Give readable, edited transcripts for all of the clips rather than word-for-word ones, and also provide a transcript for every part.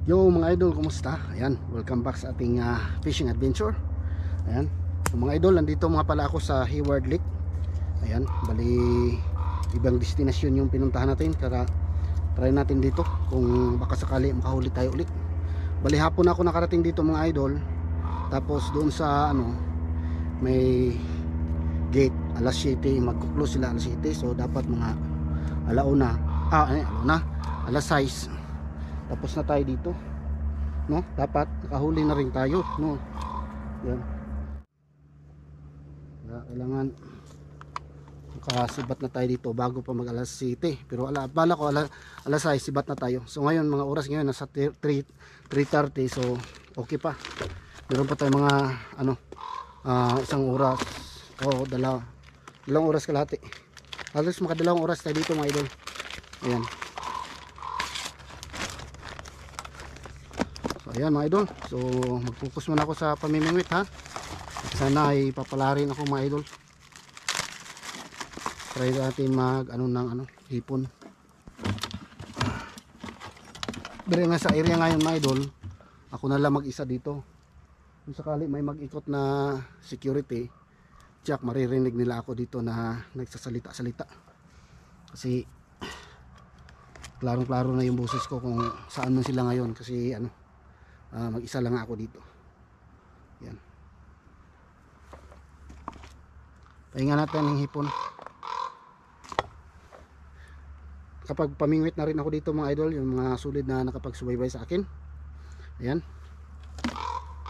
Yo mga idol, kumusta? Ayan, welcome back sa ating fishing adventure. Ayan, so, mga idol, nandito mga pala ako sa Hayward Lake. Ayan, bali ibang destinasyon yung pinuntahan natin. Kaya try natin dito kung baka sakali makahuli tayo ulit. Bali hapon ako nakarating dito mga idol. Tapos doon sa may gate alas 7, magkuklose sila alas 7. So dapat mga alauna, alas 6 tapos na tayo dito, no? Dapat nakahuli na rin tayo, no? Yan. Kailangan makasibat na tayo dito bago pa mag alas 7. Pero bala ko alas 6 sibat na tayo. So ngayon mga oras ngayon nasa 3:30, so okay pa. Meron pa tayong mga isang oras o dalawang oras kalahati. Halos makadalawang oras tayo dito mga idol. Ayan. Ayan mga idol, so mag-focus muna ako sa pamimingwit ha. Sana ay papalarin ako mga idol. Try natin mag hipon. Pero nga sa area ngayon mga idol, ako na lang mag-isa dito. Kung sakali may mag-ikot na security, tiyak maririnig nila ako dito na nagsasalita-salita. Kasi klarong-klaro na yung boses ko kung saan man sila ngayon kasi mag-isa lang ako dito. Yan. Pahinga natin ng hipon. Kapag pamingwit na rin ako dito mga idol, yung mga sulit na nakapagsubaybay sa akin. Ayan.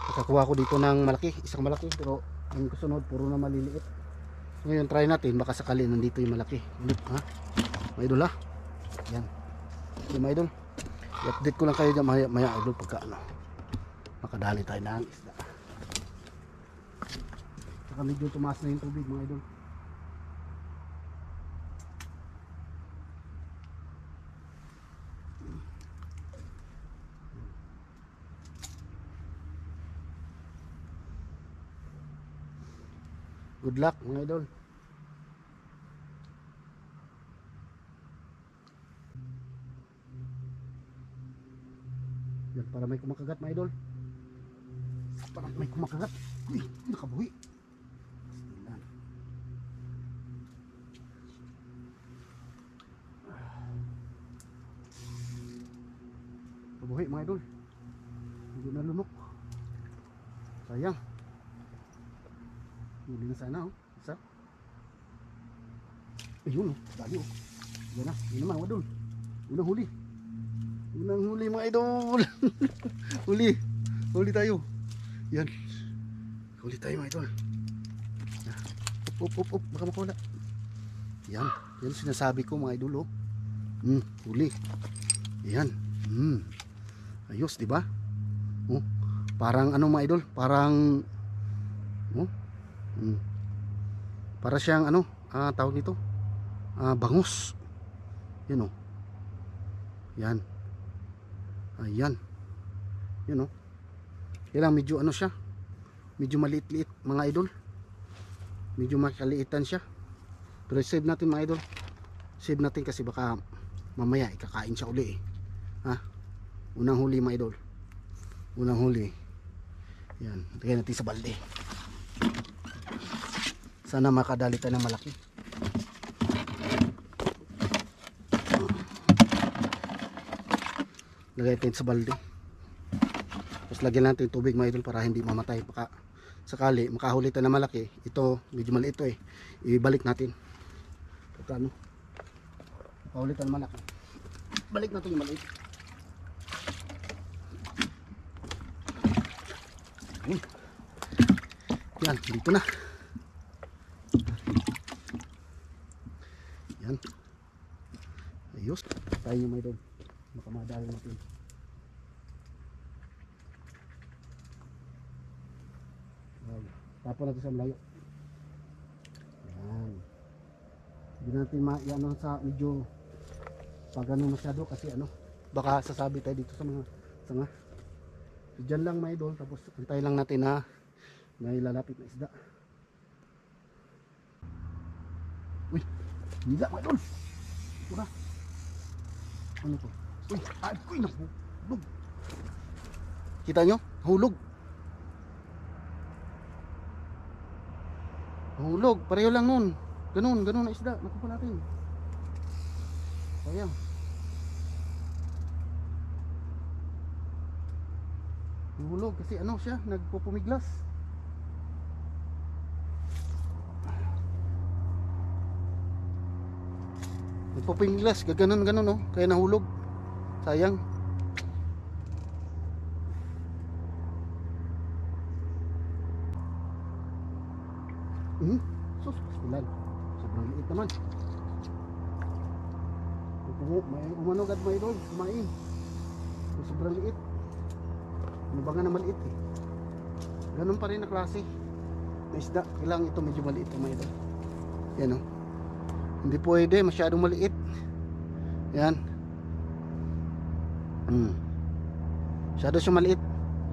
Nakakuha ko dito ng malaki, isang malaki, pero ang kasunod puro na maliliit. Ngayon try natin, baka sakali nandito yung malaki. Ha? Mga idol ha. Yan. Yung mga idol. I-update ko lang kayo dyan maya idol pagka makadali tayo ng isda. Saka medyo tumaas na yung tubig mga idol. Good luck mga idol. Yan, para may kumakagat mga idol. Parang may kumakagat. Uy, nakabuhi. Yan. Nakabuhi mga idol. Hindi na lunok. Sayang. Huli na sana isa. Ayun dali Yan na, yun naman mga idol. Yun ang huli. Yun ang huli mga idol. Huli tayo. Yan. Huli tayo mga idol. Up. Baka makawala. Yan. Yan sinasabi ko mga idol. Huli. Yan. Ayos, di ba? Parang mga idol? Parang para siyang tawag nito? Bangus. Yan Yan. Ayan. Yan Kailang medyo siya, medyo maliit-liit mga idol, medyo makaliitan siya, pero save natin mga idol, save natin kasi baka mamaya ikakain siya uli unang huli mga idol, unang huli. Yan, lagyan natin sa balde, sana makadali tayo ng malaki. Lagay natin sa balde. Tapos lagyan natin tubig mga idol para hindi mamatay. Baka sakali makahuli tayo na malaki. Ito medyo maliit ibalik natin. Pagka makahuli tayo na malaki, balik natin yung maliit. Yan, dito na. Yan. Ayos. Tayo yung mga idol, makamadali natin. Tapon natin sa malayo. Yan. Hindi natin sa medyo pag masyado kasi baka sasabi tayo dito sa mga sanga. So dyan lang mga idol, tapos antay lang natin na may lalapit na isda. Uy, hindi mga idol. Ito na. Ano to? Uy, naku. Kita nyo? Hulog. Hulog. Pareho lang nun. Ganun na isda. Nakuha natin. Sayang. Hulog kasi ano siya, nagpupumiglas. Nagpupumiglas, gaganon oh, kaya nahulog. Sayang. Sus, paspilan. Sobrang liit naman. May umanog at may idol, kumain. Sobrang liit. Ano ba nga na maliit eh. Ganun pa rin na klase na isda. Kailangan ito medyo maliit mga idol. Yan o. Hindi pwede masyadong maliit. Yan. Masyado siya maliit.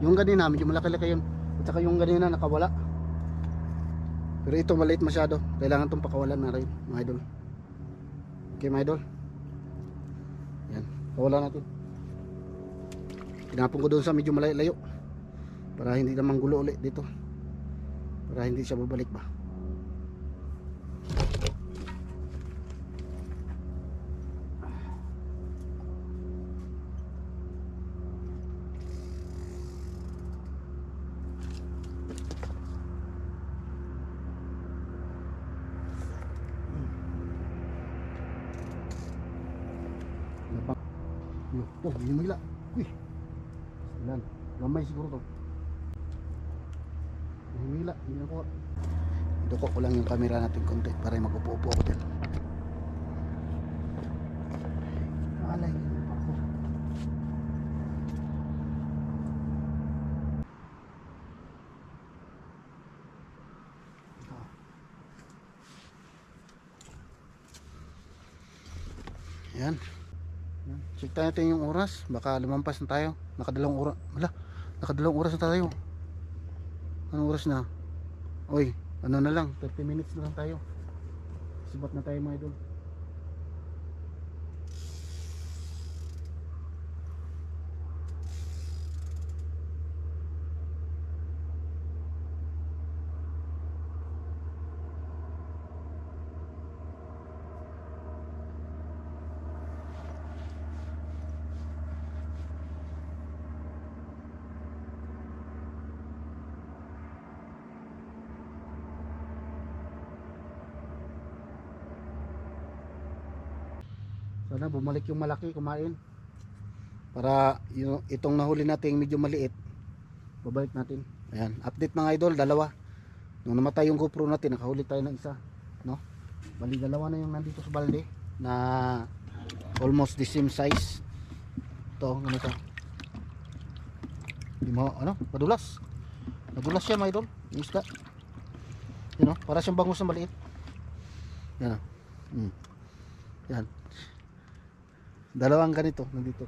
Yung ganina medyo malaki-laki yun. At saka yung ganina nakawala. Pero ito maliit masyado. Kailangan itong pakawalan na rin mga idol. Okay mga idol. Yan. Pakawalan natin. Tinapon ko doon sa medyo malayo para hindi naman gulo ulit dito, para hindi siya babalik ba. Oh, hindi magila. Uy, yan, gamay siguro to. Humila, hindi na ko. Duko ko lang yung camera natin konti para mag-upo-upo ako dyan. Alay ako. Yan. Check tayo natin yung oras. Baka lumampas na tayo. Nakadalawang oras. Wala. Nakadalawang oras na tayo. Anong oras na? Oy, ano na lang, 30 minutes na lang tayo. Sibat na tayo mga idol. Sana bumalik yung malaki kumain. Para itong nahuli natin medyo maliit, babalik natin. Ayan, update mga idol, dalawa. Nung namatay yung GoPro natin, nakahuli tayo ng isa, no? Bali dalawa na yung nandito sa balde na almost the same size. Ito, ano ito? Di mo, ano? Madulas. Nadulas siya mga idol, yung isda. Yun, no? Para siyang bangus na maliit. Yan. Yan. Dalawang ganito nandito.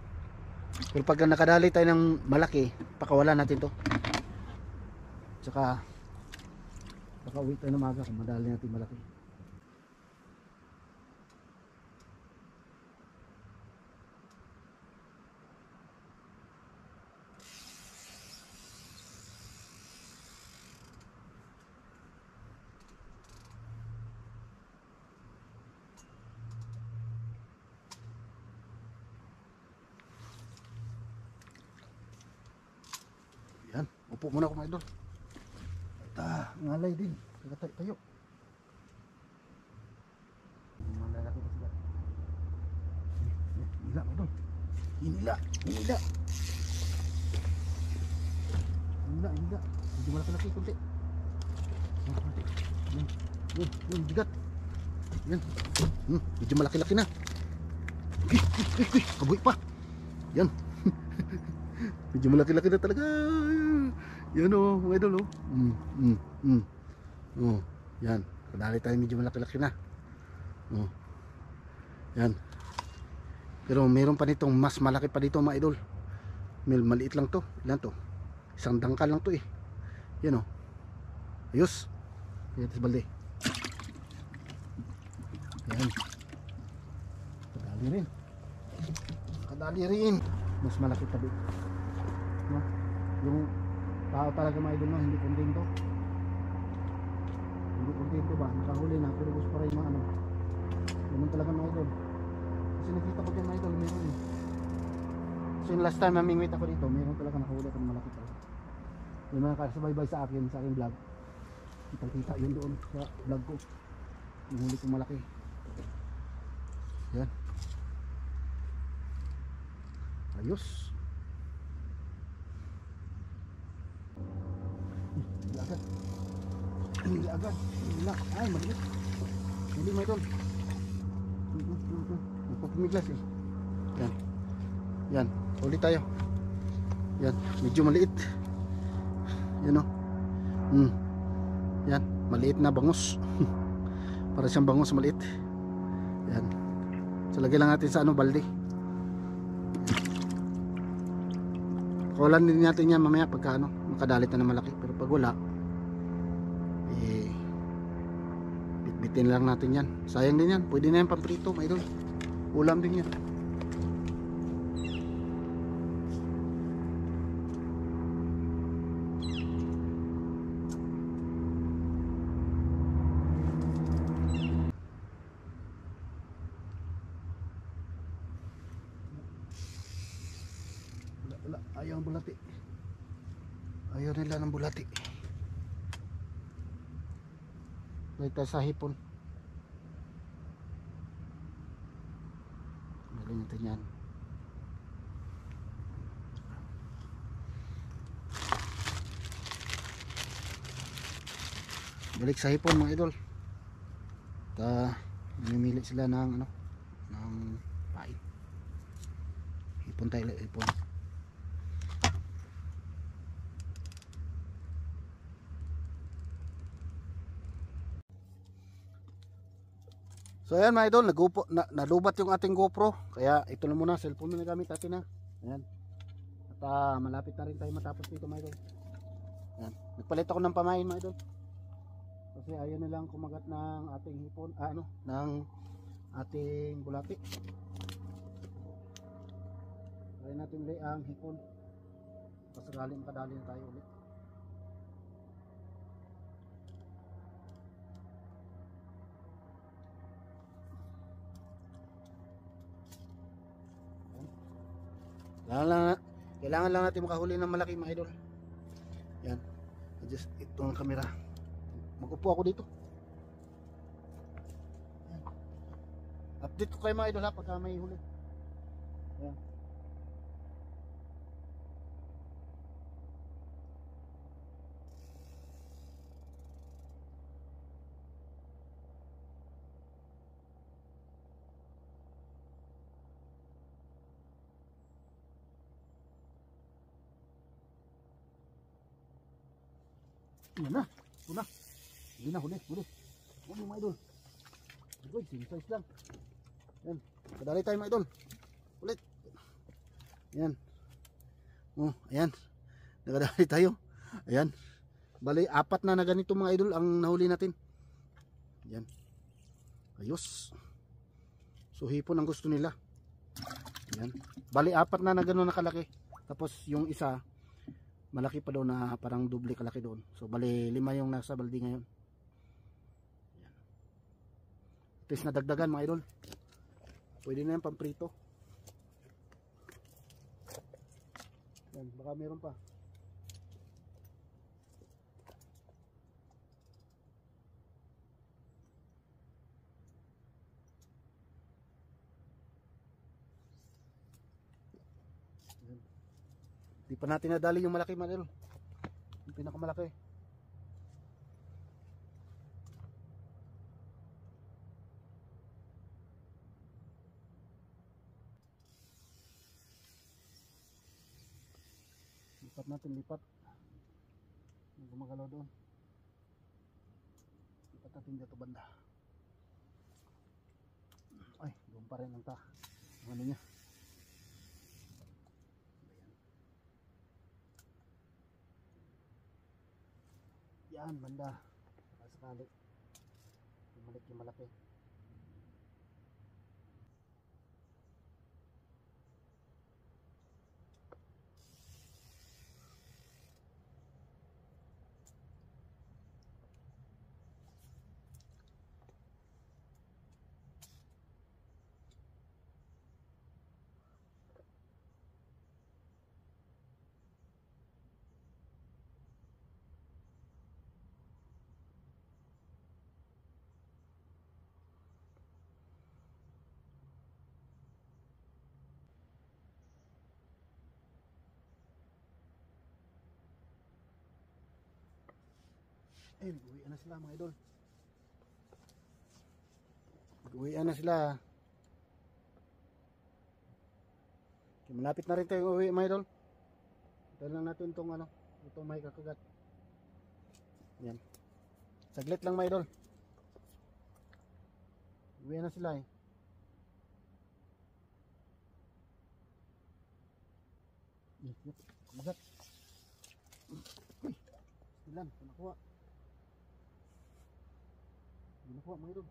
Pero pag nakadali tayo ng malaki, pakawalan natin to. Tsaka uwi tayo ng maga kung madali natin malaki. Yan, upo muna ako mga idol. Ngalay din. Tayo. Malalaki pa sila. Hinila mga idol. Hinila. Medyo malaki-laki kunti. Yan, bigat. Yan. Medyo malaki-laki na. Kabuhi pa. Yan. Medyo malaki-laki na talaga. Yan o, mga idol o. Yan. Kadali tayo medyo malaki-laki na. Yan. Pero mayroon pa nitong mas malaki pa dito mga idol. Maliit lang to. Ilan to? Isang dangkal lang to eh. Yan o. Ayos. Yan sa balde. Yan. Kadali rin. Mas malaki pa dito. No? Yung tao talaga mga idol, no, hindi kontento. Hindi kontento ba? Nakahuli na pero gusto pa rin mga ano. Ganun talaga mga idol. Kasi nakita ko dyan mga idol, meron eh. So yung last time namingwit ako dito, meron talaga nakahuli akong malaki talaga. Yung mga kasabay-bay sa akin vlog, kita yun doon sa vlog ko, yung huli kong malaki. Yan, ayos. Hindi agad, hindi agad, hindi lang, ay maliit, hindi mo ito, nagpapumiglas eh. Yan, yan, ulit tayo. Yan, medyo maliit. Yan o. Yan, maliit na bangus. Para siyang bangus maliit. Yan. So lagay lang natin sa ano, balde. Kulan din natin yan mamaya pagka ano, makadalit na malaki. Pero pag wala, bitbitin lang natin yan. Sayang din yan. Pwede na yan pamprito, may doon. Ulam din yan. Wala, ayaw ang bulati. Ayaw nila ng bulati. Balik tayo sa hipon. Balik natin yan. Balik sa hipon mga idol. Namimili sila ng ano, ng pain. Hipon tayo, hipon. So ayan mga idol, nalubat yung ating GoPro. Kaya ito na muna, cellphone na nagamit natin ha. Ayan. At malapit na rin tayo matapos dito mga idol. Ayan. Nagpalit ako ng pamain mga idol. Kasi ayaw na lang kumagat ng ating hipon, ng ating bulati. Try natin ulit ang hipon. Pasakali makadali na tayo ulit. Kailangan lang natin makahuli ng malaki mga idol. Yan. Adjust itong camera. Mag-upo ako dito. Yan. Update ko kayo mga idol ha pagka may huli. Yan. Yan na. Una. Hindi na, huli. Huli mga idol. Uy, size lang. Yan. Kadali tayo mga idol. Ulit. Yan. Oh, ayan. Nakadali tayo. Ayan. Bali, 4 na ganito mga idol ang nahuli natin. Yan. Ayos. So, hipon ang gusto nila. Yan. Bali, 4 na gano'n nakalaki. Tapos, yung isa, malaki pa daw na parang doble kalaki doon. So bali 5 yung nasa balde ngayon. Ayan. At least nadagdagan mga idol. Pwede na yan pamprito. Yan, baka meron pa. Yan. Di pa natin nadali yung malaki mga idol. Yung pinakamalaki. Lipat natin, lipat. Gumagalaw doon. Lipat natin dito banda. Ay, doon pa rin ang ano niya. Yan, banda. Sakali. Bumalik yung malaki. Eh, nag-uwian na sila mga idol. Nag-uwian na sila. Okay, malapit na rin tayong uwi mga idol. Dahil lang natin itong ano, itong may kakagat. Yan. Saglit lang mga idol. Uwi na sila eh. Kumagat. Uy, ilan, nakuha. Nakuha mga idol.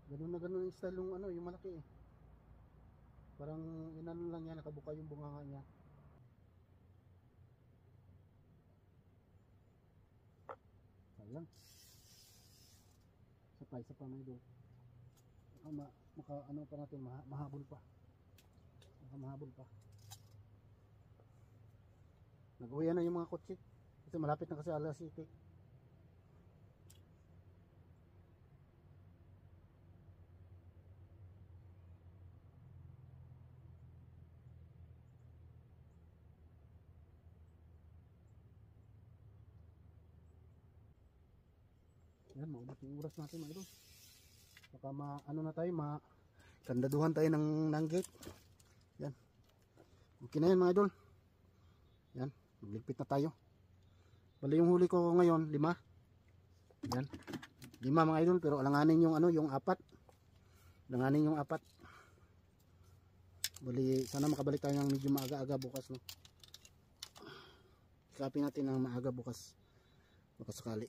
Ganun na ganun yung style yung ano, yung malaki eh. Parang inano lang yan, nakabuka yung bunganga niya. Sayang. Isa pa mga idol. Maka ano pa natin, mahabol pa. Mahabol pa. Nag-uwi na yung mga kotse. Kasi malapit na kasi Alas City. Yan, maubos yung oras natin mga idol. Baka ano na tayo, kandaduhan tayo ng gate. Yan. Okay na yan mga idol. Yan, magligpit na tayo. Bali yung huli ko ngayon, 5. Yan. 5 mga idol, pero alanganin yung ano, yung 4. Alanganin yung 4. Bali, sana makabalik tayo ng medyo maaga-aga bukas, no. Ikapin natin ng maaga bukas. Baka sakali.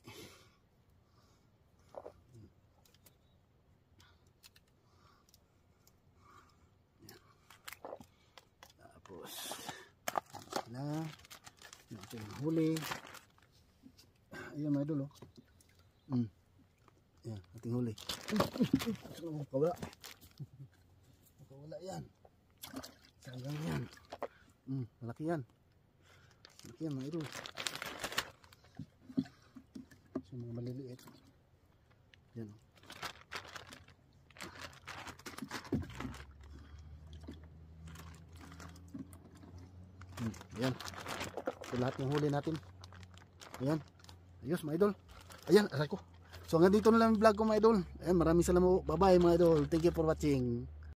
Tapos na natin huli. Ayan mga idol, oh. Ayan, ating huli. Makawala. Makawala yan. Sayang yan. Malaki yan. Malaki yan mga idol. So mga maliliit. Yan, oh. Ayan. Ito lahat ng huli natin. Ayan. Ayos mga idol. Ayan, aray ko. So hanggang dito na lang yung vlog ko mga idol. Ayan, maraming salamat. Bye bye mga idol. Thank you for watching.